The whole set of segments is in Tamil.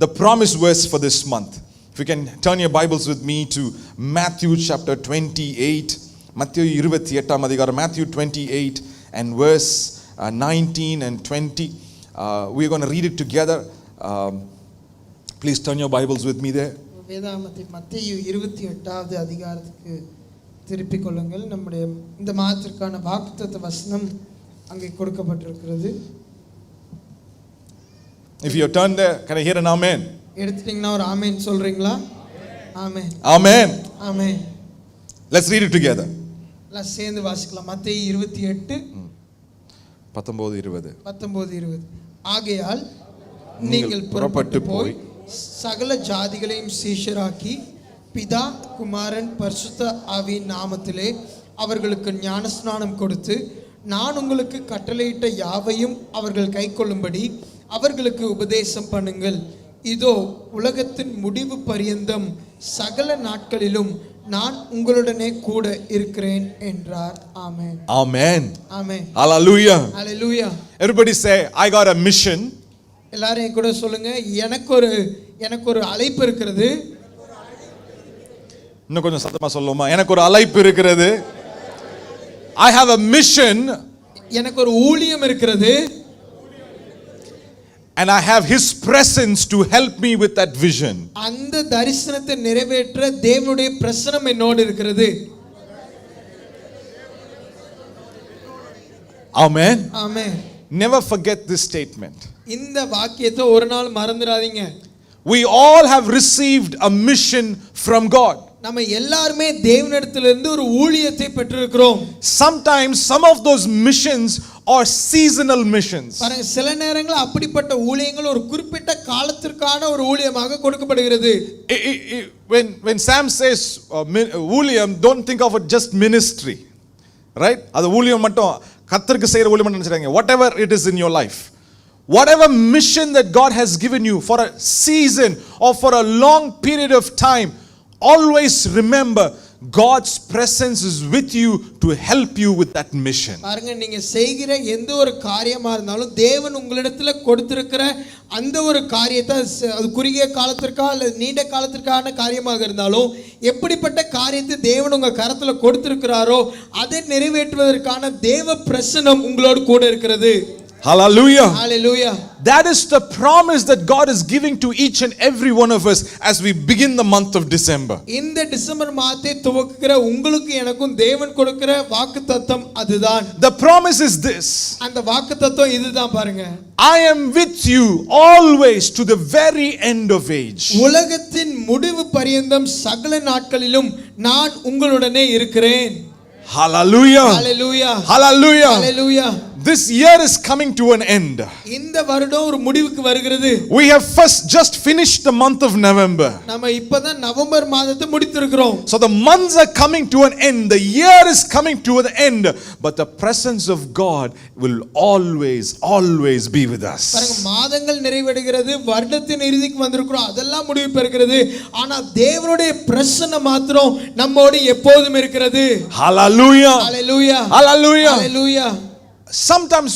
the promise verse for this month. If you can turn your Bibles with me to Matthew chapter 28. Matthew 28 அதிகாரம், Matthew 28 and verse 19 and 20. We're going to read it together. Please turn your Bibles with me there. வேதாகமத்தை மத்தேயு 28வது அதிகாரத்துக்கு திருப்பிக் கொள்ளுங்கள். நம்முடைய இந்த மாதத்திற்கான வாக்குத்தத்த வசனம் அங்கே கொடுக்கப்பட்டிருக்கிறது. If you turn there, can I hear an amen? எடுத்துட்டீங்கன்னா ஒரு ஆமென் சொல்றீங்களா? ஆமென். Amen. Amen. Let's read it together. எல்லாம் சேர்ந்து வாசிக்கலாம். மத்தேயு 28 19-20. ஆகையால் நீங்கள் புறப்பட்டு போய் சகல ஜாதிகளையும் சீஷராக்கி பிதா குமாரன் பரிசுத்த ஆவியின் நாமத்திலே அவர்களுக்கு ஞானஸ்நானம் கொடுத்து நான் உங்களுக்கு கட்டளையிட்ட யாவையும் அவர்கள் கைக்கொள்ளும்படி அவர்களுக்கு உபதேசம் பண்ணுங்கள். இதோ உலகத்தின் முடிவு பரியந்தம் சகல நாட்களிலும் நான் உங்களுடனே கூட இருக்கிறேன் என்றார். ஆமென். Amen. Amen. Hallelujah. Hallelujah. Everybody say, I got a mission. எல்லாரும் கூட சொல்லுங்க, எனக்கு ஒரு அழைப்பு இருக்கிறது. இன்னும் கொஞ்சம் சத்தமா சொல்லுமா, எனக்கு ஒரு அழைப்பு இருக்கிறது. I have a mission. எனக்கு ஒரு ஊழியம் இருக்கிறது. And I have His presence to help me with that vision. அந்த தரிசனத்தை நிறைவேற்ற தேவனுடைய பிரசன்னம் என்னோடு இருக்கிறது. Amen. Amen. Never forget this statement. இந்த வாக்கியத்தை ஒரு நாள் மறந்துடாதீங்க. We all have received a mission from God. நம்ம எல்லாரும் தேவனிடத்திலிருந்து ஒரு ஊழியத்தை பெற்றிருக்கிறோம். Sometimes some of those missions are seasonal missions. பாருங்க, சில நேரங்களில் அப்படிப்பட்ட ஊழியங்கள் ஒரு குறிப்பிட்ட காலத்திற்கான ஒரு ஊழியமாக கொடுக்கப்படுகிறது. When Sam says ஊழியம், don't think of it just ministry, right? அது ஊழியம் மட்டும் கர்த்தருக்கு செய்யற ஊழியம் நினைச்சிராதீங்க. Whatever it is in your life, whatever mission that God has given you for a season or for a long period of time, always remember God's presence is with you to help you with that mission. பாருங்க, நீங்க செய்கிற எந்த ஒரு காரியமா இருந்தாலும் தேவன் உங்களிடத்துல கொடுத்திருக்கிற அந்த ஒரு காரியத்தை, அது குறுகிய காலத்திற்கா அல்லது நீண்ட காலத்திற்கான காரியமாக இருந்தாலும் எப்படிப்பட்ட காரியத்தை தேவன் உங்க கரத்துல கொடுத்திருக்கிறாரோ அதை நிறைவேற்றுவதற்கான தேவ பிரசன்னம் உங்களோடு கூட இருக்கிறது. Hallelujah. Hallelujah. That is the promise that God is giving to each and every one of us as we begin the month of December. இந்த டிசம்பர் மாதத்தை துவக்குகிற உங்களுக்கு எனக்கும் தேவன் கொடுக்கிற வாக்குத்தத்தம் அதுதான். The promise is this. அந்த வாக்குத்தத்தம் இதுதான் பாருங்க. I am with you always to the very end of age. உலகத்தின் முடிவு பரியந்தம் சகல நாட்களிலும் நான் உங்களுடனே இருக்கிறேன். Hallelujah. Hallelujah. Hallelujah. Hallelujah. This year is coming to an end. இந்த வருடம் ஒரு முடிவுக்கு வருகிறது. We have just finished the month of November. நாம இப்பதான் நவம்பர் மாதத்தை முடித்திருக்கிறோம். So the months are coming to an end. The year is coming to an end. But the presence of God will always be with us. பாருங்க, மாதங்கள் நிறைவடைகிறது, வருடத்தின் இறுதிக்கு வந்திருக்கிறோம், அதெல்லாம் முடிவு பெறுகிறது. ஆனா தேவனுடைய பிரசன்னம் மாத்திரம் நம்மோடு எப்போதும் இருக்கிறது. Hallelujah. Hallelujah. Hallelujah. Hallelujah. Sometimes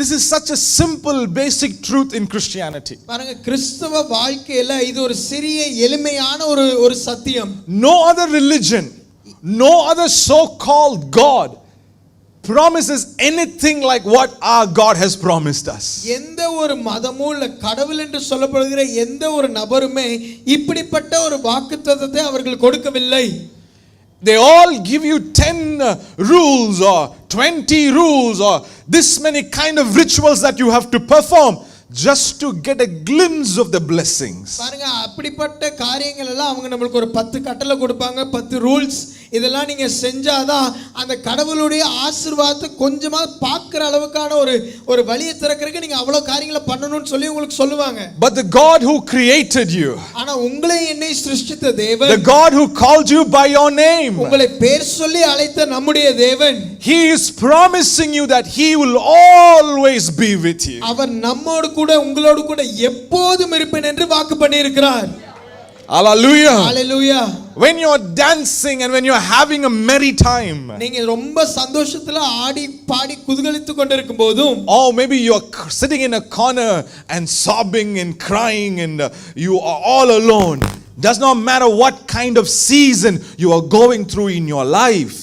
this is such a simple basic truth in Christianity. பாருங்க, கிறிஸ்தவ வாழ்க்கையில இது ஒரு சிறிய எளிமையான ஒரு சத்தியம். No other religion, no other so-called God promises anything like what our God has promised us. எந்த ஒரு மதமும் இல்ல கடவுள் என்று சொல்லப்படுகிற எந்த ஒரு நபருமே இப்படிப்பட்ட ஒரு வாக்குத்தத்தத்தை அவர்கள் கொடுக்கவில்லை. They all give you 10 rules or 20 rules or this many kind of rituals that you have to perform just to get a glimpse of the blessings. பாருங்க, அப்படிப்பட்ட காரியங்கள் எல்லாம் அவங்க நமக்கு ஒரு 10 கட்டளை கொடுப்பாங்க, 10 ரூல்ஸ். இதெல்லாம் நீங்க செஞ்சாதான் அந்த கடவுளுடைய ஆசீர்வாதத்தை கொஞ்சமா பார்க்கிற அளவுக்கான ஒரு வழியை திறக்கிறதுக்கு நீங்க அவ்வளவு காரியங்களை பண்ணணும்னு சொல்லி உங்களுக்கு சொல்லுவாங்க. But the God who created you, ஆனா உங்களை என்னை சிருஷ்டித்த தேவன், the God who called you by your name, உங்களை பேர் சொல்லி அழைத்த நம்முடைய தேவன், He is promising you that He will always be with you. அவர் நம்மோடு கூட உங்களோடு கூட எப்போதும் இருப்பேன் என்று வாக்கு பண்ணி இருக்கிறார். Hallelujah. Hallelujah. when you're dancing and when you're having a merry time, நீங்க ரொம்ப சந்தோஷத்துல ஆடி பாடி குதூகலித்து கொண்டிருக்கும் போதும், or maybe you're sitting in a corner and sobbing and crying and you are all alone, does not matter what kind of season you are going through in your life,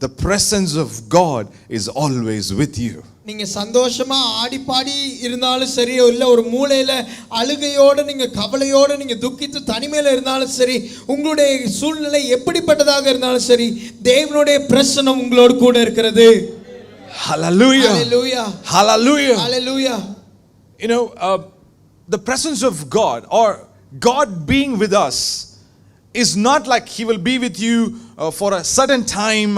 the presence of God is always with you. நீங்க சந்தோஷமா ஆடி பாடி இருந்தாலும் சரி, இல்ல ஒரு மூலையில அழுகையோட நீங்க கவலையோட நீங்க துக்கித்து தனிமையில இருந்தாலும் சரி, உங்களுடைய சூழ்நிலை எப்படிப்பட்டதாக இருந்தாலும் சரி, தேவனுடைய பிரசன்னம் உங்களோடு கூட இருக்கிறது. Hallelujah. Hallelujah. Hallelujah. Hallelujah. You know, the presence of God or God being with us is not like He will be with you for a certain time,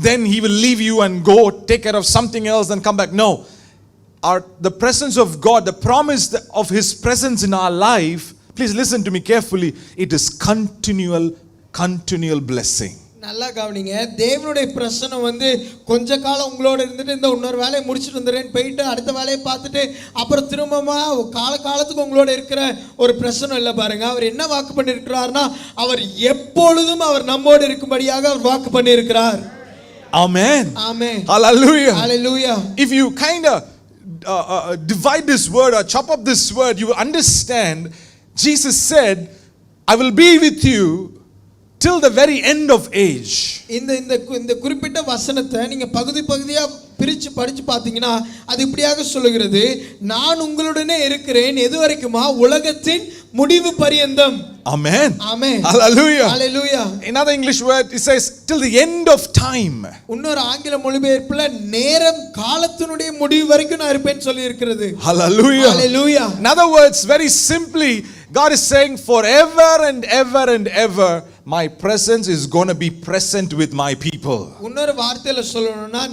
then He will leave you and go take care of something else and come back. No. The presence of God, the promise of His presence in our life, please listen to me carefully, it is continual blessing. நல்லா கவனிங்க. தேவனுடைய பிரசன்னம் வந்து கொஞ்ச காலம் உங்களோட இருந்துட்டு இந்த இன்னொரு வேலையை முடிச்சுட்டு வந்துடுறேன்னு போயிட்டு அடுத்த வேலையை பார்த்துட்டு அப்புறம் திரும்பமா காலத்துக்கு உங்களோட இருக்கிற ஒரு பிரசன்னம் இல்லை பாருங்க. அவர் என்ன வாக்கு பண்ணியிருக்கிறார்னா, அவர் எப்பொழுதும் அவர் நம்மோடு இருக்கும்படியாக அவர் வாக்கு பண்ணியிருக்கிறார். Amen. Amen. Hallelujah. Hallelujah. If you kind of divide this word or chop up this word, you will understand Jesus said, I will be with you till the very end of age. இந்த குறிப்பிட்ட வசனத்தை நீங்க பகுதியா பிரிச்சு படிச்சு பாத்தீங்கன்னா அது இப்படியாக சொல்லுகிறது, நான் உங்களுடனே இருக்கிறேன் எது வரைக்குமா, உலகத்தின் முடிவு பரியந்தம். Amen. Amen. Hallelujah. Hallelujah. Another English word, it says till the end of time. இன்னொரு ஆங்கில மொழிபெயர்ப்புல நேரம் காலத்தினுடைய முடிவு வரைக்கும் நான் இருப்பேன்னு சொல்லி இருக்கிறது. Hallelujah. Hallelujah. In other words, very simply, God is saying forever and ever and ever my presence is going to be present with my people. இன்னொரு வார்த்தையில சொல்லணும்னா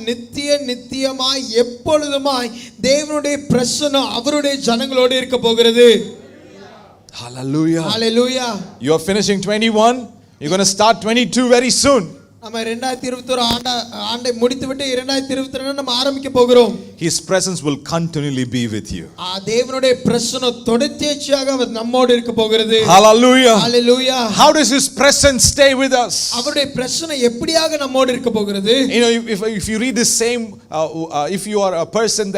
நித்தியமாய் எப்பொழுதுமாய் தேவனுடைய பிரசன்னம் அவருடைய ஜனங்களோடு இருக்க போகிறது. Hallelujah. Hallelujah. You are finishing 21, you're going to start 22 very soon. நம்ம 2021 ஆண்டை முடித்துவிட்டு 2022 நம்ம ஆரம்பிக்க போகிறோம். His presence will continually be with you. தேவனுடைய பிரசன்னம் தொடர்ச்சியாக அவர் நம்மோடு இருக்க போகிறது. Hallelujah. Hallelujah. How does His presence stay with us? அவருடைய பிரசன்னம் எப்படியாக நம்மோடு இருக்க போகிறது? You know, if you read the same, if you are a person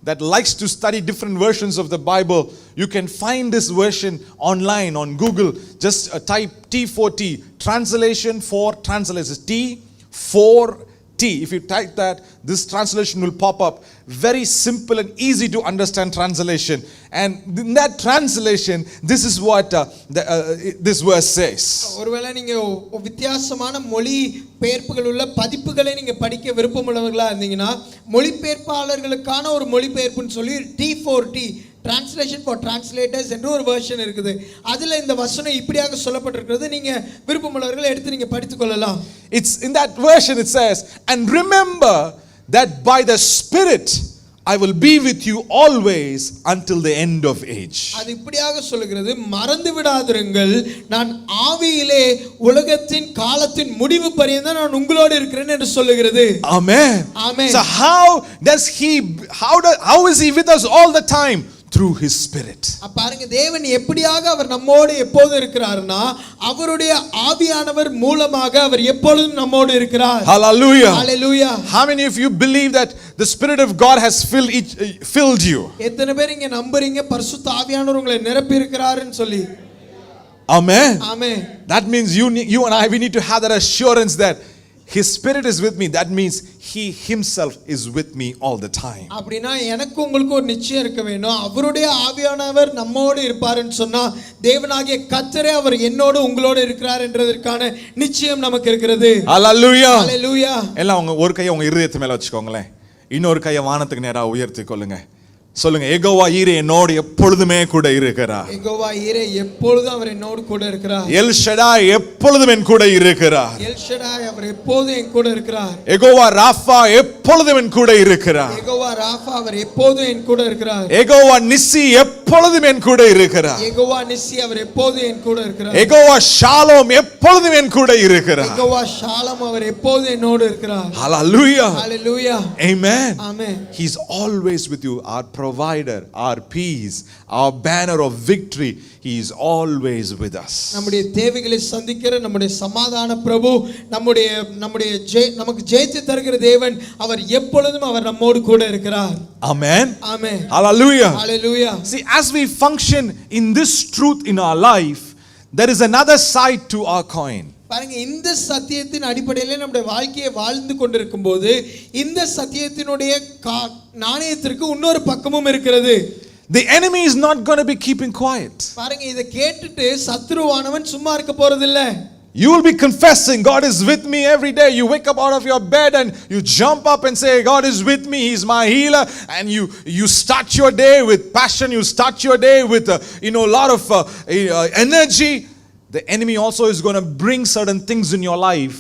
that likes to study different versions of the Bible, you can find this version online on Google. Just type T4T, translation for translators, T4T. If you type that, this translation will pop up. Very simple and easy to understand translation. And in that translation, this is what this verse says. ஒருவேளை நீங்க வித்தியாசமான மொழி பெயர்ப்புகள் உள்ள பதிப்புகளை நீங்க படிக்க விருப்பமுள்ளவர்களா இருந்தீங்கன்னா, மொழிபெயர்ப்பாளர்களுக்கான ஒரு மொழிபெயர்ப்புன்னு சொல்லி T4T, Translation for Translators என்ற ஒரு வெர்ஷன் இருக்குது. அதுல இந்த வசனம் இப்படியாக சொல்லப்பட்டிருக்கிறது. நீங்க விருப்பமுள்ளவர்கள் எடுத்து நீங்க படித்துக் கொள்ளலாம். It's in that version it says, and remember that by the Spirit I will be with you always until the end of age. அது இப்படியாக சொல்லுகிறது, மறந்து விடாதிருங்கள், நான் ஆவியிலே உலகத்தின் காலத்தின் முடிவு பரியந்தம் நான் உங்களோடு இருக்கிறேன் என்று சொல்லுகிறது. Amen. Amen. So how is He with us all the time? Through His Spirit. பாருங்க, தேவன் எப்படியாக அவர் நம்மோடு எப்போது இருக்கிறார்னா, அவருடைய ஆவியானவர் மூலமாக அவர் எப்பொழுதும் நம்மோடு இருக்கிறார். Hallelujah. Hallelujah. How many of you believe that the Spirit of God has filled you? எத்தனை பேர் இங்க நம்புறீங்க பரிசுத்த ஆவியானவர் உங்களை நிரப்பி இருக்கிறார்னு சொல்லி? Amen. Amen. That means you and I, we need to have that assurance that His Spirit is with me. That means He Himself is with me all the time. அப்படினா எனக்கு உங்களுக்கு ஒரு நிச்சயம் இருக்க வேண்டும். அவருடைய ஆவியானவர் நம்மோடு இருப்பார்னு சொன்னா, தேவனாகிய கர்த்தரே அவர் என்னோடு உங்களோடு இருக்கிறார் என்றதற்கான நிச்சயம் நமக்கு இருக்கிறது. Hallelujah. Hallelujah. எல்லாம் உங்க ஒரு கையை உங்க இதயத்து மேல வச்சுக்கோங்களேன். இன்னொரு கையை வானத்துக்கு நேரா உயர்த்தி கொள்ளுங்க. சொல்லுங்க, யெகோவா ஈரே என்னோடு எப்பொழுதுமே கூட இருக்கிறார். யெகோவா ஈரே எப்பொழுதும் அவர் என்னோடு கூட இருக்கிறார். எல் ஷடாய் எப்பொழுதும் என் கூட இருக்கிறார். எல் ஷடாய் அவர் எப்பொழுதும் என் கூட இருக்கிறார். யெகோவா ராஃபா எப்பொழுதும் என் கூட இருக்கிறார். யெகோவா ராஃபா அவர் எப்பொழுதும் என் கூட இருக்கிறார். யெகோவா நிசி எப்பொழுதும் என் கூட இருக்கிறார். யெகோவா நிசி அவர் எப்பொழுதும் என் கூட இருக்கிறார். யெகோவா ஷாலோம் எப்பொழுதும் என் கூட இருக்கிறார். யெகோவா ஷாலோம் அவர் எப்பொழுதும் என்னோடு இருக்கிறார். Hallelujah. Hallelujah. Amen. Amen. He's always with you, our provider, our peace, our banner of victory. He is always with us. நம்முடைய தேவைகளை சந்திக்கிற இருக்கிற நம்முடைய சமாதான பிரபு, நம்முடைய நமக்கு ஜெயத்தை தருகிற தேவன், அவர் எப்பொழுதும் அவர் நம்மோடு கூட இருக்கிறார். Amen. Amen. Hallelujah. Hallelujah. See, as we function in this truth in our life, there is another side to our coin. பாருங்க, இந்த சத்தியத்தின் அடிப்படையில் நம்முடைய வாழ்க்கையை வாழ்ந்து கொண்டிருக்கும் போது இந்த சத்தியத்தினுடைய நாணயத்திற்கு இன்னொரு பக்கமும் இருக்கிறது. The enemy is not going to be keeping quiet. பாருங்க, இதை கேட்டுட்டு சத்துருவானவன் சும்மா இருக்க போறதில்ல. You will be confessing, God is with me every day. You wake up out of your bed and you jump up and say, God is with me, He's my healer. And you start your day with passion. You start your day with a lot of energy. The enemy also is going to bring certain things in your life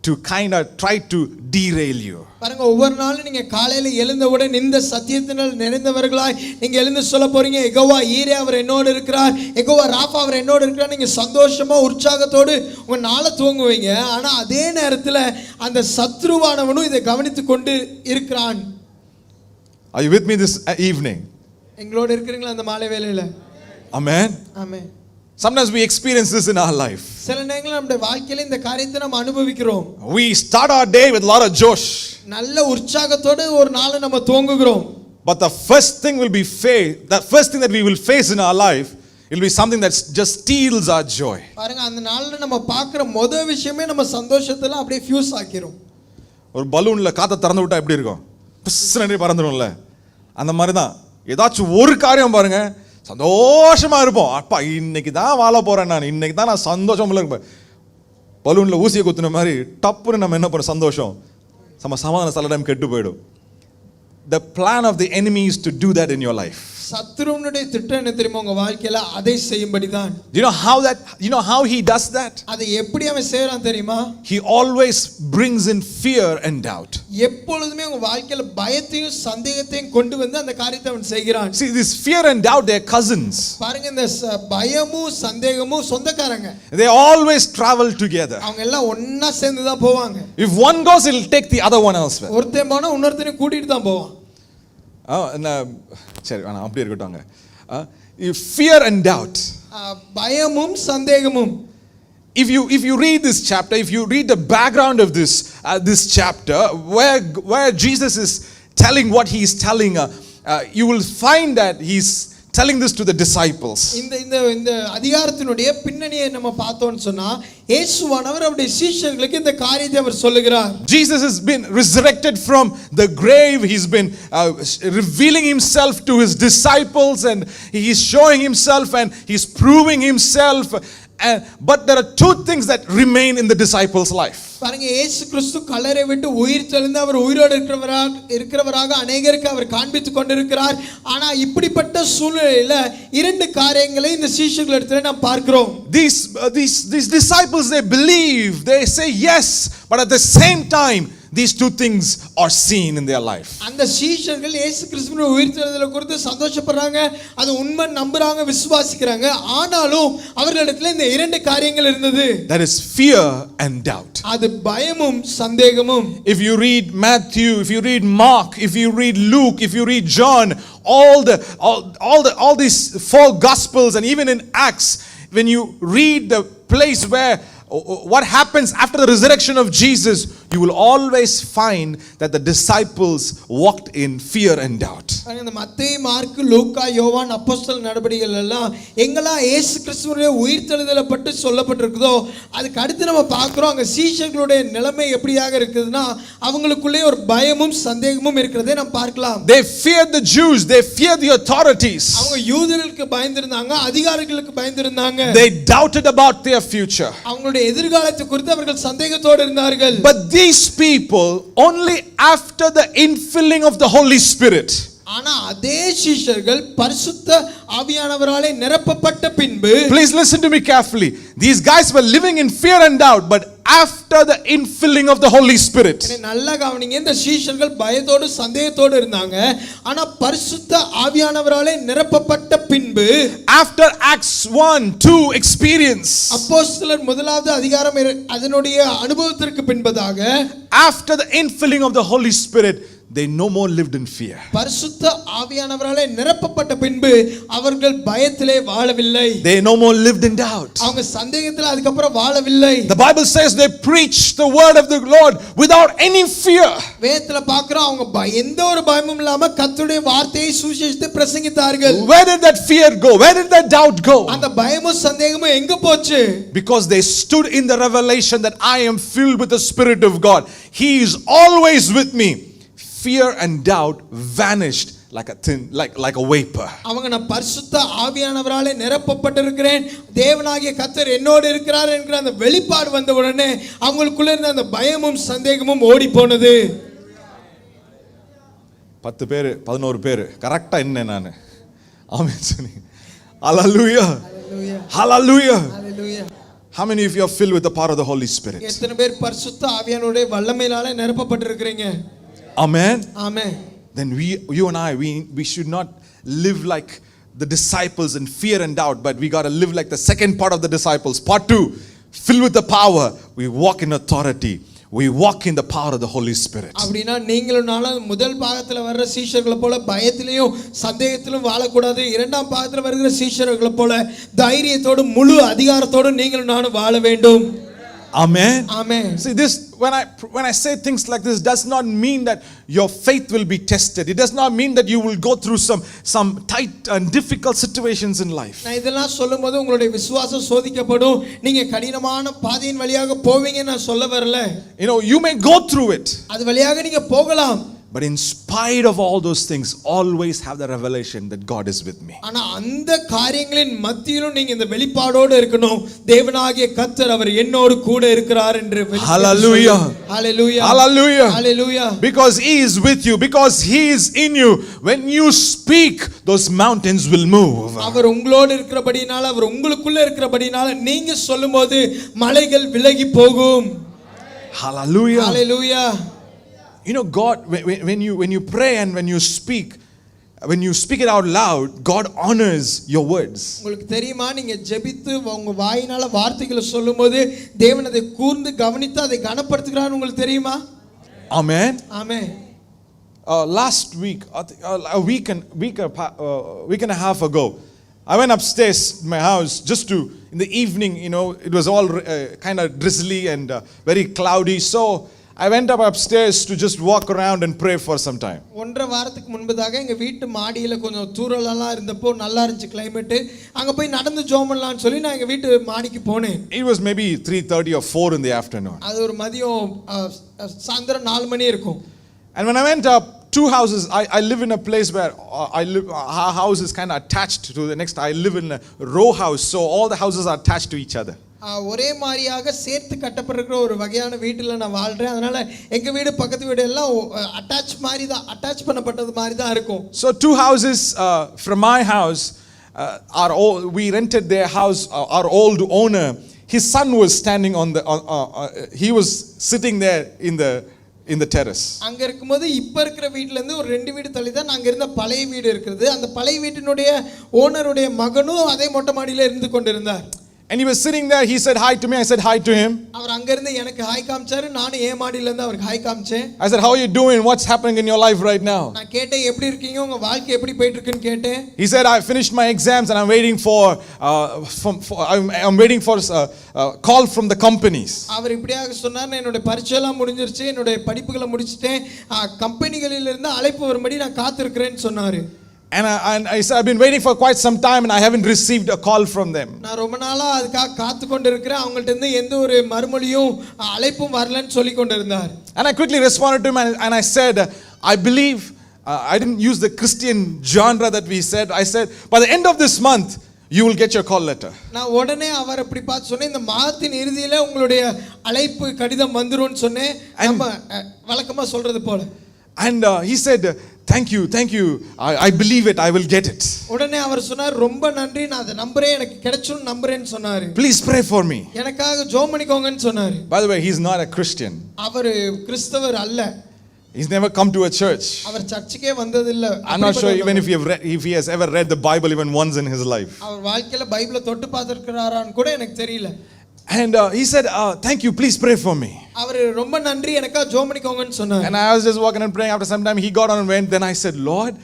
to kind of try to derail you. பாருங்க, ஒவ்வொரு நாளும் நீங்க காலையில எழுந்தவுடன் இந்த சத்தியத்தினால் நிறைந்தவர்களாய் நீங்க எழுந்து சொல்ல போறீங்க, யெகோவா ஈரே அவர் என்னோடு இருக்கிறார், யெகோவா ராஃபா அவர் என்னோடு இருக்கிறார். நீங்க சந்தோஷமா உற்சாகத்தோடு உங்க நாளை துவங்குவீங்க. ஆனா அதே நேரத்துல அந்த சத்ருவானவனும் இதை கவனித்துக் கொண்டு இருக்கிறான். Are you with me this evening? எங்களோட இருக்கிறீங்களா அந்த மாலை வேளையில? Amen. Amen. Sometimes we experience this in our life. சில நேரங்களில் நம்முடைய வாழ்க்கையில இந்த காரியத்தை நாம் அனுபவிக்கிறோம். We start our day with a lot of josh. நல்ல உற்சாகத்தோடு ஒரு நாளை நம்ம துவங்குகிறோம். But the first thing that we will face in our life will be something that just steals our joy. பாருங்க, அந்த நாள்ல நம்ம பார்க்குற முதல் விஷயமே நம்ம சந்தோஷத்துல அப்படியே ஃபியூஸ் ஆக்கிரும். ஒரு பலூன்ல காத்த திறந்து விட்டா எப்படி இருக்கும்? புஸ்ஸுன்னு பறந்துரும்ல. அந்த மாதிரி தான் ஏதாச்சும் ஒரு காரியம் பாருங்க, சந்தோஷமா இருப்போம். அப்பா இன்னைக்கு தான் வாழ போறேன், இன்னைக்கு தான் நான் சந்தோஷமா இருப்பேன். பலூன்ல ஊசியை குத்துன மாதிரி டப்புன்னு நம்ம என்ன பண்ண சந்தோஷம் சமாதான சில டைம் கெட்டு போயிடும். The plan of the enemy is to do that in your life. சத்துருவினுடைய திட்டம் என்ன தெரியுமா? உங்க வாழ்க்கையில அதை செய்யும்படிதான். You know how he does that? அதை எப்படி அவன் செய்றான் தெரியுமா? He always brings in fear and doubt. எப்பொழுதுமே உங்க வாழ்க்கையில பயத்தையும் சந்தேகத்தையும் கொண்டு வந்து அந்த காரியத்தை அவன் செய்கிறான். See, this fear and doubt, they are cousins. பாருங்க, இந்த பயமும் சந்தேகமும் சொந்தக்காரங்க. They always travel together. அவங்க எல்லாம் ஒண்ணா சேர்ந்து தான் போவாங்க. If one goes, he'll take the other one elsewhere. ஒருத்தன் போனா இன்னொருத்தனை கூட்டிட்டு தான் போவான். சரி அப்படி இருக்கட்டாங்க. Fear and doubt. பயமும் சந்தேகமும். If you read this chapter, if you read the background of this chapter, where Jesus is telling what he is telling, you will find that he's telling this to the disciples. இந்த அதிகாரத்தினுடைய பின்னணியை நம்ம பார்த்தோம்னு சொன்னா, இயேசுவானவர் அவருடைய சீஷர்களுக்கு இந்த காரியத்தை அவர் சொல்லுகிறார். Jesus has been resurrected from the grave. He's been revealing himself to his disciples, and he is showing himself and he's proving himself. But there are two things that remain in the disciples' life. பாருங்க, இயேசு கிறிஸ்து கல்லறை விட்டு உயிர் தெழுந்து அவர் உயிரோடு இருக்கிறவராக அநேகருக்கு அவர் காண்பித்துக் கொண்டிருக்கிறார். ஆனா இப்படிப்பட்ட சூழ்நிலையில இரண்டு காரியங்களை இந்த சீஷர்களிடத்தில் நாம் பார்க்கிறோம். These disciples, they believe, they say yes, but at the same time these two things are seen in their life. அந்த சீஷர்கள் இயேசு கிறிஸ்துவின் உயிர்த்தெழுதலை குறித்து சந்தோஷப்படுறாங்க, அது உண்மை நம்புறாங்க, விசுவாசிக்கிறாங்க. ஆனாலும் அவர்களிடத்தில் இந்த இரண்டு காரியங்கள் இருந்தது. That is fear and doubt. அது பயமும் சந்தேகமும். If you read Matthew, if you read Mark, if you read Luke, if you read John, all these four gospels, and even in Acts, when you read the place where what happens after the resurrection of Jesus, you will always find that the disciples walked in fear and doubt. இந்த மத்தேயு, மார்க்கு, லூக்கா, யோவான் அப்போஸ்தலர் நடபடிகள் எல்லாம் எங்கெல்லாம் இயேசு கிறிஸ்துவினுடைய உயிர்த்தெழுதலை பற்றி சொல்லப்பட்டிருக்குதோ அதுக்கு அடுத்து நம்ம பார்க்கிறோம் அங்க சீஷர்களுடைய நிலைமை எப்படியாக இருக்குதுன்னா அவங்களுக்குள்ளே ஒரு பயமும் சந்தேகமும் இருக்கிறதை நாம் பார்க்கலாம். They feared the Jews, they feared the authorities. அவங்க யூதர்களுக்கு பயந்திருந்தாங்க, அதிகாரிகளுக்கு பயந்திருந்தாங்க. They doubted about their future. அவங்களுடைய எதிர்காலத்தை குறித்து அவர்கள் சந்தேகத்தோடு இருந்தார்கள். But these people, only after the infilling of the Holy Spirit, ஆனா அதே சீஷர்கள் பரிசுத்த ஆவியானவராலே நிரப்பப்பட்ட பின்பு, please listen to me carefully, these guys were living in fear and doubt, but after the infilling of the Holy Spirit, நல்லா கவனிங்க, இந்த சீஷர்கள் பயத்தோடு சந்தேகத்தோடு இருந்தாங்க. ஆனா பரிசுத்த ஆவியானவராலே நிரப்பப்பட்ட பின்பு, after Acts 1-2 experience, அப்போஸ்தலர் முதலாவது அதிகாரம் அதனுடைய அனுபவத்திற்கு பின்பதாக, after the infilling of the Holy Spirit, they no more lived in fear. பரிசுத்த ஆவியானவராலே நிரப்பப்பட்ட பின்பு அவர்கள் பயத்திலே வாழவில்லை. They no more lived in doubt. அவங்க சந்தேகத்துல அதுக்கப்புறம் வாழவில்லை. The Bible says they preached the word of the Lord without any fear. வேதத்துல பார்க்கிறோம் அவங்க எந்த ஒரு பயமும் இல்லாம கர்த்தருடைய வார்த்தையை சுவிசேஷத்தை பிரசங்கித்தார்கள். Where did that fear go? Where did that doubt go? அந்த பயமும் சந்தேகமும் எங்க போச்சு? Because they stood in the revelation that I am filled with the Spirit of God. He is always with me. Fear and doubt vanished like a thin, like a vapor. அவங்க நான் பரிசுத்த ஆவியானவராலே நிரப்பப்பட்டிருக்கிறேன், தேவனாகிய கர்த்தர் என்னோடு இருக்கிறார் என்கிற அந்த வெளிப்பாடு வந்த உடனே அவங்களுக்குள்ள இருந்த அந்த பயமும் சந்தேகமும் ஓடி போனது. 10 பேர் 11 பேர் கரெக்டா என்ன நான் ஆமென் சொன்னீங்க. Hallelujah. Hallelujah. Hallelujah. How many of you are filled with the power of the Holy Spirit? எத்தனை பேர் பரிசுத்த ஆவியானவருடைய வல்லமையினாலே நிரப்பப்பட்டிருக்கிறீங்க? Amen. Amen. Then you and I, we should not live like the disciples in fear and doubt, but we got to live like the second part of the disciples. Part 2, filled with the power, we walk in authority. We walk in the power of the Holy Spirit. அப்படினா நீங்களும் நானும் முதல் பாகத்துல வர்ற சீஷர்களை போல பயத்திலயும் சந்தேகத்திலும் வாழக்கூடாது. இரண்டாம் பாகத்துல வருகிற சீஷர்களை போல தைரியத்தோடு முழு அதிகாரத்தோடு நீங்களும் நானும் வாழ வேண்டும். Amen. Amen. See, this when I say things like this does not mean that your faith will be tested. It does not mean that you will go through some tight and difficult situations in life. நான் இதெல்லாம் சொல்லும்போது உங்களுடைய விசுவாசம் சோதிக்கப்படும், நீங்க கடினமான பாதையின் வழியாக போவீங்கன்னு நான் சொல்ல வரல. You know, you may go through it. அது வழியாக நீங்க போகலாம். But in spite of all those things, always have the revelation that God is with me. ஆனா அந்த காரியங்களின் மத்தியிலும் நீங்க இந்த வெளிப்பாடோடு இருக்கணும், தேவனாகிய கர்த்தர் அவர் என்னோடு கூட இருக்கிறார் என்று. Hallelujah. Hallelujah. Hallelujah. Hallelujah. Because he is with you, because he is in you, when you speak, those mountains will move. அவர் உங்களோடு இருக்கிறபடினால, அவர் உங்களுக்குள்ள இருக்கிறபடினால நீங்க சொல்லும்போது மலைகள் விலகி போகும். Hallelujah. Hallelujah. You know, God, when you pray and when you speak it out loud, God honors your words. உங்களுக்கு தெரியுமா, நீங்க ஜெபித்து உங்க வாயினால வார்த்தைகளை சொல்லும்போது தேவன் அதை கூர்ந்து கவனித்து அதை கனப்படுத்துகிறார். உங்களுக்கு தெரியுமா? Amen. Amen. Last week, a week and a half ago, I went upstairs to my house just to, in the evening, you know, it was all kind of drizzly and very cloudy. So I went up upstairs to just walk around and pray for some time. ஒன்றரை வாரத்துக்கு முன்பதாக எங்க வீட்டு மாடியில கொஞ்சம் தூறலெல்லாம் இருந்தப்போ நல்லா இருந்துச்சு கிளைமேட். அங்க போய் நடந்து ஜெபம் பண்ணலாம்னு சொல்லி நான் எங்க வீட்டு மாடிக்கு போனேன். It was maybe 3:30 or 4 in the afternoon. அது ஒரு மதியம் சாயந்தரம் 4 மணி இருக்கும். And when I went up, two houses, I live in a place where our house is kind of attached to the next. I live in a row house, so all the houses are attached to each other. ஒரே மாதிரியாக சேர்த்து கட்டப்பட்டிருக்கிற ஒரு வகையான வீட்டில் நான் வாழ்றேன். அதனால எங்க வீடு பக்கத்து வீடு எல்லாம் அட்டாச் பண்ணப்பட்டது மாதிரி தான் இருக்கும். So two houses from my house we rented their house. Our old owner, his son was standing on the he was sitting there in the terrace. அங்க இருக்கும்போது இப்ப இருக்கிற வீட்ல இருந்து ஒரு 2 வீடு தள்ளி தான் அங்க இருந்த பழைய வீடு இருக்குது. அந்த பழைய வீட்டினுடைய ஓனருடைய மகனும் அதே மொட்டை மாடியில இருந்து கொண்டிருந்தார். And he was sitting there. He said hi to me. I said hi to him. அவர் அங்க இருந்து எனக்கு ஹாய் காமிச்சாரு. நானும் ஏ மாடியில இருந்து அவருக்கு ஹாய் காமிச்சேன். I said, how are you doing? What's happening in your life right now? நான் கேட்டேன், எப்படி இருக்கீங்க, உங்க வாழ்க்கை எப்படி போயிட்டு இருக்குன்னு கேட்டேன். He said, I finished my exams and I'm waiting for I'm waiting for a call from the companies. அவர் இப்படியாக சொன்னார், என்னோட பரீட்சை எல்லாம் முடிஞ்சிருச்சு, என்னோட படிப்புகளை முடிச்சிட்டேன், கம்பெனிகளில இருந்து அழைப்பு வரும்படி நான் காத்திருக்கிறேன்னு சொன்னாரு. And I said, I've been waiting for quite some time and I haven't received a call from them. நான் ரொம்ப நாளா அதுக்காக காத்து கொண்டு இருக்கிறேன், அவங்கள்ட்ட இருந்து எந்த ஒரு மறுமொழியும் அழைப்பும் வரலன்னு சொல்லி கொண்டிருந்தார். And I quickly responded to him and I said, I believe I didn't use the Christian genre that we said. I said, by the end of this month you will get your call letter. நான் உடனே அவர் அப்படி பார்த்து சொன்னேன், இந்த மாதத்தின் இறுதியில உங்களுடைய அழைப்பு கடிதம் வந்துரும்னு சொன்னேன், நம்ம வழக்கமா சொல்றது போல. And he said, thank you. I believe it. I will get it. உடனே அவர் சொன்னார், ரொம்ப நன்றி, நான் அதை நம்புறேன், எனக்கு கிடைச்சும் நம்புறேன்னு சொன்னாரு. Please pray for me. எனக்காக ஜெபம் பண்ணிக்கோங்கன்னு சொன்னாரு. By the way, he's not a Christian. அவர் கிறிஸ்தவர் அல்ல. He's never come to a church. அவர் சர்ச்சுக்கே வந்தது இல்ல. I'm not sure even if he has ever read the Bible even once in his life. அவர் வாழ்க்கையில பைபிளை தொட்டு பார்த்திருக்கிறாரான்னு கூட எனக்கு தெரியல. And he said, thank you, please pray for me. அவர் ரொம்ப நன்றி, எனக்கா ஜெபம் பண்ணிக்கோங்கன்னு சொன்னார். And I was just walking and praying. After some time, he got on and went. Then I said, Lord,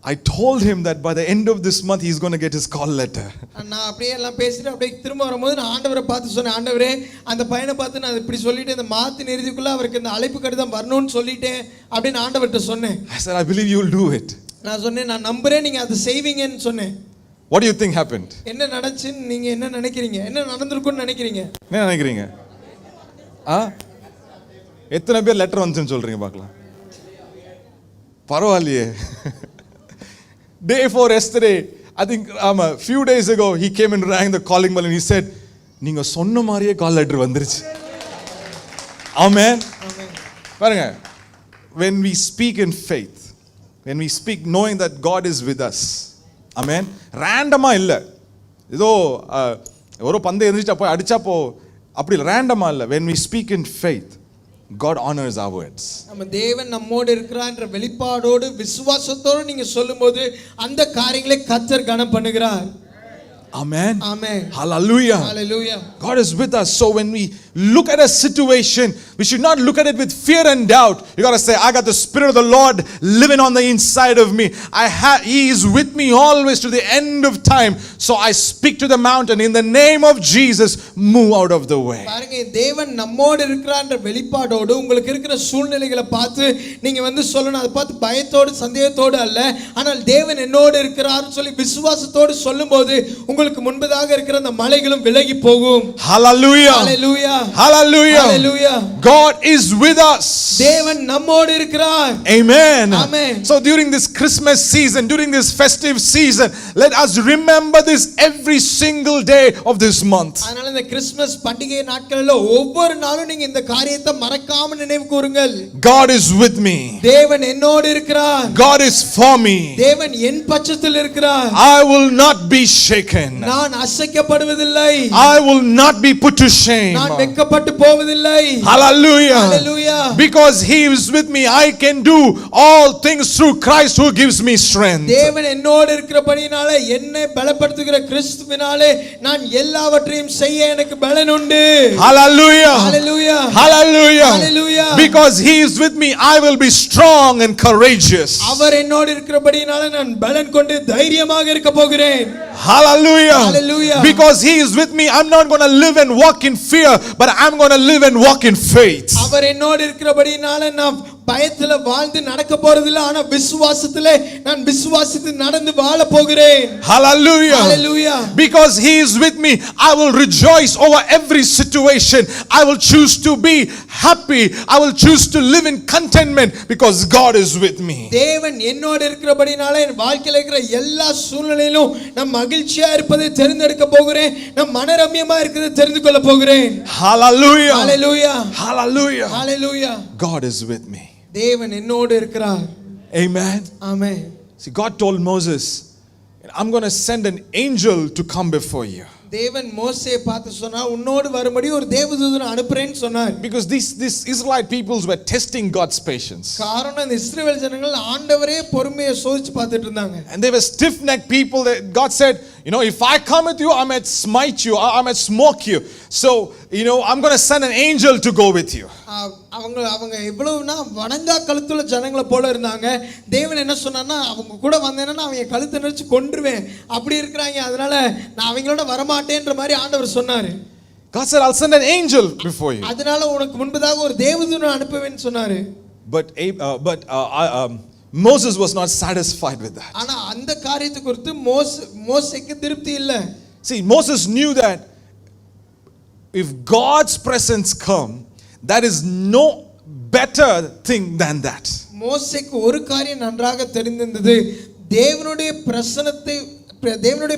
I told him that by the end of this month, he's going to get his call letter. நான் அப்படியே எல்லாம் பேசிட்டு அப்படியே திரும்ப வரும்போது நான் ஆண்டவரை பார்த்து சொன்னேன், ஆண்டவரே அந்த பையனை பார்த்து நான் இப்படி சொல்லிட்டு இந்த மாதத்தின் இறுதிக்குள்ள அவருக்கு இந்த அழைப்பு கடிதம் வரணும்னு சொல்லிட்டேன் அப்படின்னு ஆண்டவர்கிட்ட சொன்னேன். I said, I believe you will do it. நான் சொன்னேன், நான் நம்புறேன் நீங்க அதை செய்வீங்கன்னு சொன்னேன். What do you think happened? என்ன நடந்துச்சுன்னு நீங்க என்ன நினைக்கிறீங்க? என்ன நடந்திருக்கும்னு நினைக்கிறீங்க? என்ன நினைக்கிறீங்க? எத்தனை பேர் லெட்டர் வந்துச்சுன்னு சொல்றீங்க பார்க்கலாம். பரவாயில்லையே. Day before yesterday, I think a few days ago, he came and rang the calling bell and he said, நீங்க சொன்ன மாதிரியே கால் லெட்டர் வந்துருச்சு. Amen. பாருங்க, when we speak in faith, when we speak knowing that God is with us, amen, ரேண்டமா இல்ல, ஏதோ ஒரு பந்து எந்திரிச்சா போய் அடிச்சா போ, அப்படி இல்ல, ரேண்டமா இல்ல. When we speak in faith, God honors our words. நம்ம தேவன் நம்மோடு இருக்கிறார்ன்ற வெளிப்பாடோடு விசுவாசத்தோடு நீங்க சொல்லும்போது அந்த காரியங்களை கர்த்தர் கனம் பண்ணுகிறார். Amen. Amen. Hallelujah. Hallelujah. God is with us. So when we look at a situation, we should not look at it with fear and doubt. You got to say, I got the Spirit of the Lord living on the inside of me. He is with me always to the end of time. So I speak to the mountain in the name of Jesus, move out of the way. பாருங்க, தேவன் நம்மோடு இருக்கிறார்ன்ற வெளிப்பாடோடு உங்களுக்கு இருக்கிற சூழ்நிலைகளை பார்த்து நீங்க வந்து சொல்லணும். அதை பார்த்து பயத்தோடு சந்தேகத்தோடு அல்ல, ஆனால் தேவன் என்னோடு இருக்கிறார்னு சொல்லி விசுவாசத்தோடு சொல்லும்போது உங்களுக்கு முன்பதாக இருக்கிற அந்த மலைகளும் விலகி போகும். Hallelujah. Hallelujah. Hallelujah. Hallelujah. God is with us. தேவன் நம்மோடு இருக்கிறார். Amen. Amen. So during this Christmas season, during this festive season, let us remember this every single day of this month. அதனால இந்த கிறிஸ்மஸ் பண்டிகை நாட்களில் ஒவ்வொரு நாளும் நீங்க இந்த காரியத்தை மறக்காம நினைவு கூருங்கள். God is with me. தேவன் என்னோடு இருக்கிறார். God is for me. தேவன் என் பட்சத்தில் இருக்கிறார். I will not be shaken. நான் அசைக்கப்படுவதில்லை. I will not be put to shame. நான் வெட்கப்பட்டு போவதில்லை. Hallelujah. Hallelujah. Because he is with me, I can do all things through Christ who gives me strength. தேவன் என்னோடு இருக்கிறபடியாலே என்னை பலப்படுத்துகிற கிறிஸ்துவினாலே நான் எல்லாவற்றையும் செய்ய எனக்கு பலன் உண்டு. Hallelujah. Hallelujah. Hallelujah. Hallelujah. Because he is with me, I will be strong and courageous. அவர் என்னோடு இருக்கிறபடியாலே நான் பலன் கொண்டு தைரியமாக இருக்க போகிறேன். Hallelujah. Hallelujah. Because he is with me, I'm not going to live and walk in fear, but I'm going to live and walk in faith. அவர் என்னோடு இருக்கிறபடியாலே நான் பயத்துல வாழ்ந்து நடக்க போறதில்லை, ஆனா விசுவாசத்திலே நான் விசுவாசித்து நடந்து வாழ போகிறேன். Hallelujah. Hallelujah. Because he is with me, I will rejoice over every situation. I will choose to be happy. I will choose to live in contentment because God is with me. தேவன் என்னோடு இருக்கிறபடியாலே என் வாழ்க்கையில இருக்கிற எல்லா சூழ்நிலையிலும் நான் மகிழ்ச்சியா இருப்பதை தெரிந்தெடுக்க போகிறேன். நான் மனரம்யமா இருக்கிறதை தெரிந்து கொள்ள போகிறேன். Hallelujah. Hallelujah. Hallelujah. Hallelujah. God is with me. தேவன் என்னோடு இருக்கிறார். Amen. Amen. See, God told Moses, I'm going to send an angel to come before you. தேவன் மோசேயை பார்த்து சொன்னார், உன்னோடு வரும்படி ஒரு தேவதூதனை அனுப்புறேன்னு சொன்னார். Because these Israelite peoples were testing God's patience. காரணம் இந்த இஸ்ரவேல் ஜனங்கள் ஆண்டவரே பொறுமையை சோதிச்சு பார்த்துட்டு இருந்தாங்க. And they were stiff-necked people. God said, if I come with you, I might smite you, I might smoke you. So, I'm going to send an angel to go with you. அவங்க எவ்வளவுனா வணங்கா கழுத்துள்ள ஜனங்களை போல இருந்தாங்க. தேவன் என்ன சொன்னார்னா, அவங்க கூட வந்தேன்னா அவங்க கழுத்தை நெரிச்சு கொன்றுவேன், அப்படி இருக்கிறாங்க, அதனால நான் அவங்களோட வரமாட்டேன்ற மாதிரி ஆண்டவர் சொன்னாரு. God said, I'll send an angel before you. அதனால உனக்கு முன்பதாக ஒரு தேவதூதனை அனுப்புவேன்னு சொன்னாரு. But Moses was not satisfied with that. ஆனா அந்த காரியத்தை குறித்து மோசேக்கு திருப்தி இல்ல. See, Moses knew that if God's presence come, there is no better thing than that. மோசேக்கு ஒரு காரியம் நன்றாக தெரிந்திருந்தது, தேவனுடைய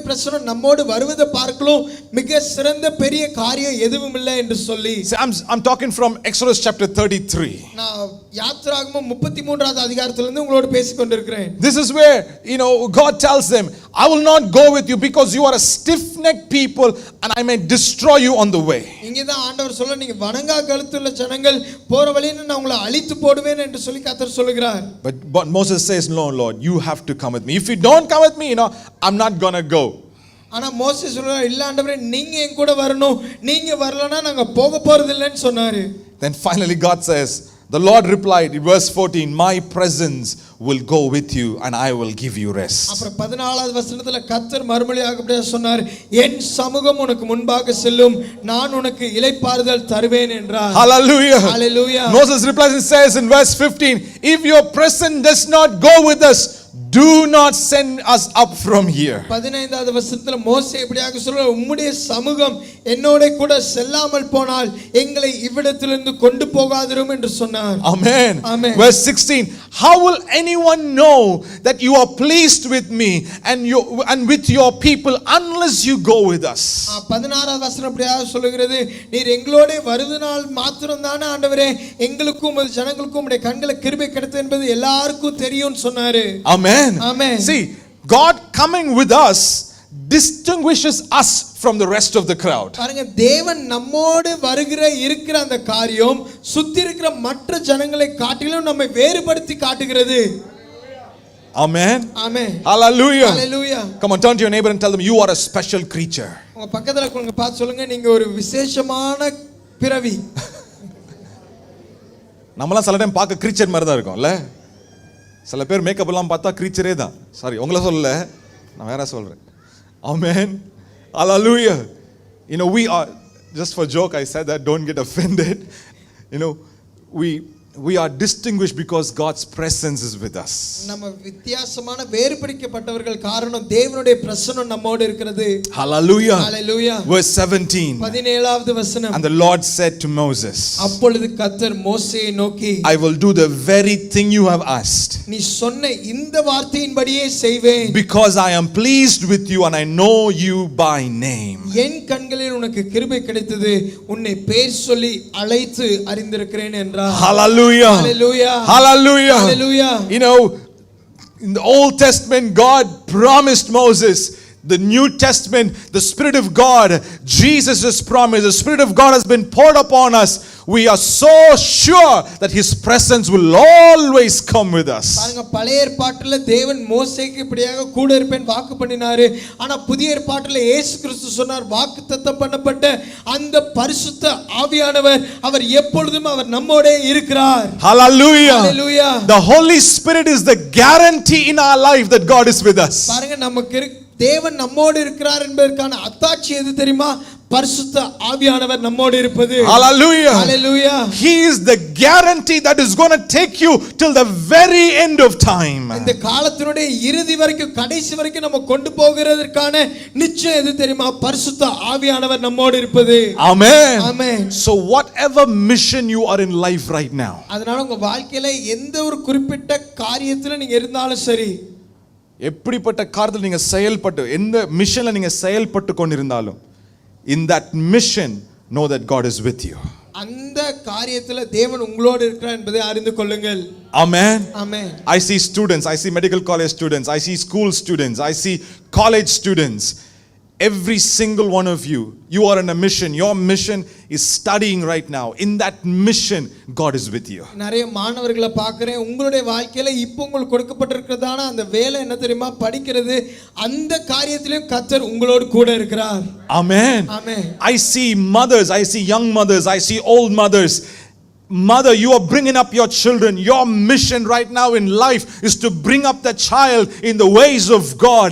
பிரசன்னம் நம்மோடு வருவதை பார்க்கலாம் மிக சிறந்த பெரிய காரியம் எதுவும் இல்லை என்று சொல்லி. I'm talking from Exodus chapter 33. நான் யாத்ராகமம் 33வது அதிகாரத்திலிருந்து உங்களோடு பேசிக் கொண்டிருக்கிறேன். This is where God tells them, I will not go with you because you are a stiff-necked people and I may destroy you on the way. இங்க தான் ஆண்டவர் சொல்ல, நீங்க வணங்கா கழுத்துள்ள ஜனங்கள் போற வழியில நான் உங்களை அழித்து போடுவேன் என்று சொல்லி கர்த்தர் சொல்கிறார். But Moses says, no Lord, you have to come with me. If you don't come with me, I'm not going to go. ஆனா மோசே சொல்றாரு, இல்ல ஆண்டவரே நீங்க என் கூட வரணும், நீங்க வரலனா நாங்க போக போறது இல்லன்னு சொன்னாரு. Then finally God says, the Lord replied in verse 14, my presence will go with you and I will give you rest. அப்புறம் 14வது வசனத்துல கர்த்தர் மறுமொழியாக அப்படியே சொன்னார், என் சமூகம் உனக்கு முன்பாக செல்லும், நான் உனக்கு இளைப்பாறுதல் தருவேன் என்றார். Hallelujah. Hallelujah. Moses replies and says in verse 15, if your presence does not go with us, do not send us up from here. 15வது வசனத்துல மோசே இப்படியாக சொல்றார், உம்முடைய சமூகம் என்னோட கூட செல்லாமல் போனால் எங்களை இவ்விடத்திலிருந்து கொண்டு போகாதிரும் என்று சொன்னார். Amen. Amen. Verse 16, how will anyone know that you are pleased with me and with your people unless you go with us? 16வது வசனம் இப்படியாக சொல்லுகிறது, நீர் எங்களோட வருவதனால் மாத்திரம் தானே ஆண்டவரே எங்களுக்கும் உமது ஜனங்களுக்கும் உம்முடைய கண்களை கிருபை கிடைத்தது என்பது எல்லாருக்கும் தெரியும்னு சொன்னாரு. Amen. Amen. See, God coming with us distinguishes us from the rest of the crowd. பாருங்க, தேவன் நம்மோடு வருகிற இருக்கிற அந்த காரியம் சுத்தி இருக்கிற மற்ற ஜனங்களை காட்டிலும் நம்மை வேறுபடுத்தி காட்டுகிறது. Amen. Amen. Hallelujah. Hallelujah. Come on, turn to your neighbor and tell them you are a special creature. உங்க பக்கத்துல இருக்கவங்க பார்த்து சொல்லுங்க, நீங்க ஒரு விசேஷமான பிறவி. நம்மலாம் சில டைம் பார்க்க கிரீச்சர் மாதிரி தான் இருக்கும்ல. சில பேர் மேக்கப் எல்லாம் பார்த்தா கிரீச்சரே தான். சாரி, உங்களை சொல்லல, நான் வேற சொல்றேன். Amen. Hallelujah. You know, we are, just for joke I said that, don't get offended. You know, we are distinguished because God's presence is with us. நம்ம வித்தியாசமான வேறுபடுத்தப்பட்டவர்கள் காரணம் தேவனுடைய பிரசன்னம் நம்மோடு இருக்கிறது. Hallelujah. Hallelujah. Verse 17. 17வது வசனம். And the Lord said to Moses, அப்பொழுது கர்த்தர் மோசேயை நோக்கி, I will do the very thing you have asked. நீ சொன்ன இந்த வார்த்தையின்படியே செய்வேன். Because I am pleased with you and I know you by name. என் கண்களில் உனக்கு கிருபை கிடைத்தது, உன்னை பேர் சொல்லி அழைத்து அறிந்திருக்கிறேன் என்றார். Hallelujah. Hallelujah. Hallelujah. Hallelujah. You know, in the Old Testament, God promised Moses. The New Testament, the Spirit of God, Jesus' promise, the Spirit of God has been poured upon us. We are so sure that His presence will always come with us. பாருங்க, பழைய ஏற்பாட்டில் தேவன் மோசேக்கு இப்படியாக கூட இருப்பேன் வாக்கு பண்ணினாரு. ஆனா புதிய ஏற்பாட்டில் இயேசு கிறிஸ்து சொன்னார், வாக்குத்தத்தம் பண்ணப்பட்ட அந்த பரிசுத்த ஆவியானவர் அவர் எப்பொழுதும் அவர் நம்மோடே இருக்கிறார். Hallelujah. Hallelujah. The Holy Spirit is the guarantee in our life that God is with us. பாருங்க, நமக்கு தேவன் நம்மோடு இருக்கிறார் என்பதற்கான அத்தாட்சி எது தெரியுமா? பரிசுத்த ஆவியானவர் நம்மோடு இருப்பது. Hallelujah. Hallelujah. He is the guarantee that is going to take you till the very end of time. இந்த காலத்தினுடைய இறுதி வரைக்கும், கடைசி வரைக்கும் நம்ம கொண்டு போகிறதற்கான நிச்சயம் எது தெரியுமா? பரிசுத்த ஆவியானவர் நம்மோடு இருப்பது. Amen. Amen. So whatever mission you are in life right now, அதனால உங்க வாழ்க்கையில எந்த ஒரு குறிப்பிட்ட காரியத்துல நீங்க இருந்தாலும் சரி, எப்படிப்பட்ட காரியத்தில் நீங்க செயல்பட்டு எந்த மிஷன்ல நீங்க செயல்பட்டு கொண்டிருந்தாலும், in that mission know that God is with you. அந்த காரியத்துல தேவன் உங்களோடு இருக்கிறார் என்பதை அறிந்து கொள்ளுங்கள். Amen. Amen. I see students, I see medical college students, I see school students, I see college students. Every single one of you, you are in a mission. Your mission is studying right now. In that mission, God is with you. நிறைய மாணவர்களை பார்க்கிறேன். உங்களுடைய வாழ்க்கையில இப்போ உங்களுக்கு கொடுக்கப்பட்டிருக்கிறதான அந்த வேலை என்ன தெரியுமா? படிக்கிறது. அந்த காரியத்திலும் கர்த்தர் உங்களோடு கூட இருக்கிறார். Amen. Amen. I see mothers, I see young mothers, I see old mothers. Mother, you are bringing up your children. Your mission right now in life is to bring up the child in the ways of God.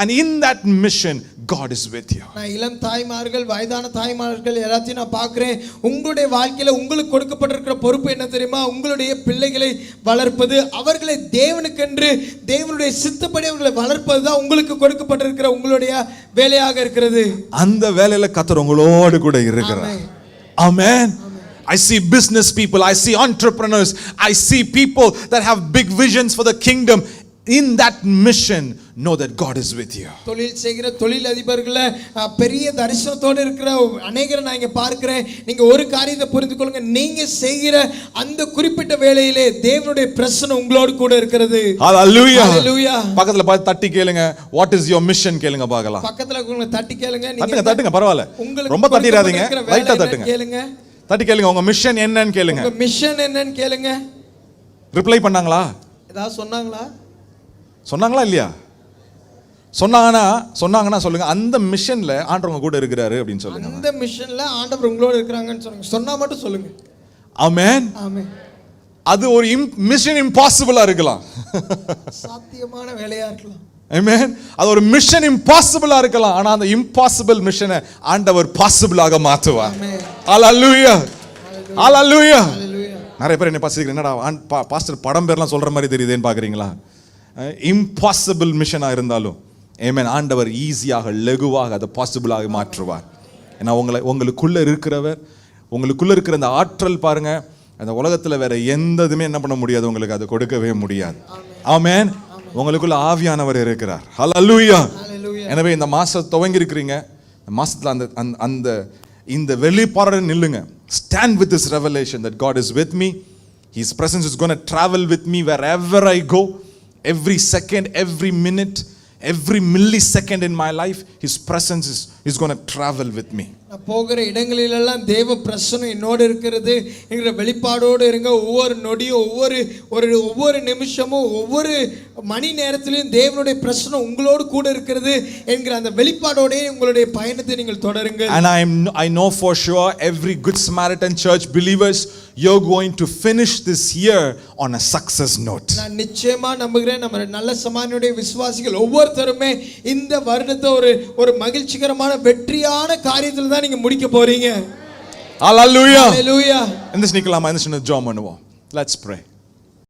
And in that mission, God is with you. நான் இளம் தாய்மார்கள், வயதான தாய்மார்கள் எல்லாத்தையும் நான் பார்க்கிறேன். உங்களுடைய வாழ்க்கையில உங்களுக்கு கொடுக்கப்பட்டிருக்கிற பொறுப்பு என்ன தெரியுமா? உங்களுடைய பிள்ளைகளை வளர்ப்பது, அவர்களை தேவனுக்கென்று தேவனுடைய சித்தப்படி அவர்களை வளர்ப்பது தான் உங்களுக்கு கொடுக்கப்பட்டிருக்கிற உங்களுடைய வேலையாக இருக்கிறது. அந்த வேலையில கர்த்தர் உங்களோடு கூட இருக்கிறார். Amen. I see business people, I see entrepreneurs, I see people that have big visions for the kingdom. In that mission, know that God is with you. தொழில் செய்கிற தொழில் அதிபர்களை, பெரிய தரிசனத்தோடு இருக்கிற அநேகரை நான் இங்க பார்க்கிறேன். நீங்க ஒரு காரியத்தை புரிந்து கொள்ளுங்க, நீங்க செய்கிற அந்த குறிப்பிட்ட வேளையிலே தேவனுடைய பிரசன்னம் உங்களோடு கூட இருக்கிறது. Hallelujah. Hallelujah. பக்கத்துல பார்த்து தட்டி கேளுங்க, what is your mission கேளுங்க பார்க்கலாம். பக்கத்துல இருக்கவங்க தட்டி கேளுங்க. நீங்க தட்டுங்க, பரவாயில்ல, ரொம்ப தட்டிராதீங்க, லைட்டா தட்டுங்க. கேளுங்க, தட்டி கேளுங்க, உங்க மிஷன் என்னன்னு கேளுங்க. உங்க மிஷன் என்னன்னு கேளுங்க. ரிப்ளை பண்ணாங்களா? ஏதாவது சொன்னாங்களா? சொன்னாங்களா இல்லையா? சொன்னாங்கன்னா சொல்லுங்க, அந்த மிஷன்ல ஆண்டவர் உங்க கூட இருக்கிறாரு அப்படின்னு சொல்லுங்க. அந்த மிஷன்ல ஆண்டவர் உங்களோட இருக்கிறாங்கன்னு சொல்லுங்க. சொன்னா மட்டும் சொல்லுங்க. ஆமென். ஆமென். அது ஒரு மிஷன் இம்பாசிபிளா இருக்கலாம். சாத்தியமான வேலையா இருக்கலாம். ஆமென். அது ஒரு மிஷன் இம்பாசிபிளா இருக்கலாம். ஆனா அந்த இம்பாசிபிள் மிஷனை ஆண்டவர் பாசிபிளாக மாற்றுவார். ஆமென். ஹalleluya. ஹalleluya. ஹalleluya. நிறைய பேர் என்ன பாசிக்கிறீங்க, என்னடா பாஸ்டர் படம் பேர்லாம் சொல்ற மாதிரி தெரியுதுன்னு பாக்குறீங்களா? இம்பாசிபிள் மிஷனா இருந்தாலும் ஆமென், ஆண்டவர் ஈஸியாக லகுவாக அதை பாசிபிளாக மாற்றுவார். ஏன்னா உங்களுக்குள்ள இருக்கிறவர், உங்களுக்குள்ள இருக்கிற அந்த ஆற்றல் பாருங்க, அந்த உலகத்துல வேற எந்ததுமே என்ன பண்ண முடியாது, உங்களுக்கு அதை கொடுக்கவே முடியாது. ஆமென். உங்களுக்குள்ள ஆவியானவர் இருக்கிறார். ஹalleluya. எனவே இந்த மாசம் துவங்கி இருக்கிறீங்க, இந்த மாசத்துல அந்த இந்த வெளிப்பாடுடன் நில்லுங்க. Stand with this revelation that God is with me. His presence is going to travel with me wherever I go. Every second, every minute, every millisecond in my life, His presence is going to travel with me. நான் போகிற இடங்களிலெல்லாம் தேவ பிரசன்னம் என்னோடு இருக்கிறது என்கிற வெளிப்பாடோடு இருங்க. ஒவ்வொரு நொடியும் ஒவ்வொரு நிமிஷமும் ஒவ்வொரு மணி நேரத்திலையும் தேவனுடைய பிரசன்னம் உங்களோடு கூட இருக்கிறது என்கிற அந்த வெளிப்பாடோடே உங்களுடைய பயணத்தை நீங்கள் தொடருங்க. And I know for sure every Good Samaritan church believers, you're going to finish this year on a success note. நான் நிச்சயமா நம்புகிறேன், நம்ம நல்ல சமாரியனுடைய விசுவாசிகள் ஒவ்வொருத்தருமே இந்த வருடத்தை ஒரு மகிழ்ச்சிகரமான வெற்றியான காரியத்துல தான் நீங்க முடிக்க போறீங்க. Hallelujah. Hallelujah. இந்த நிக்கலாமா, இந்த சின்ன ஜெபம் பண்ணுவோம். Let's pray.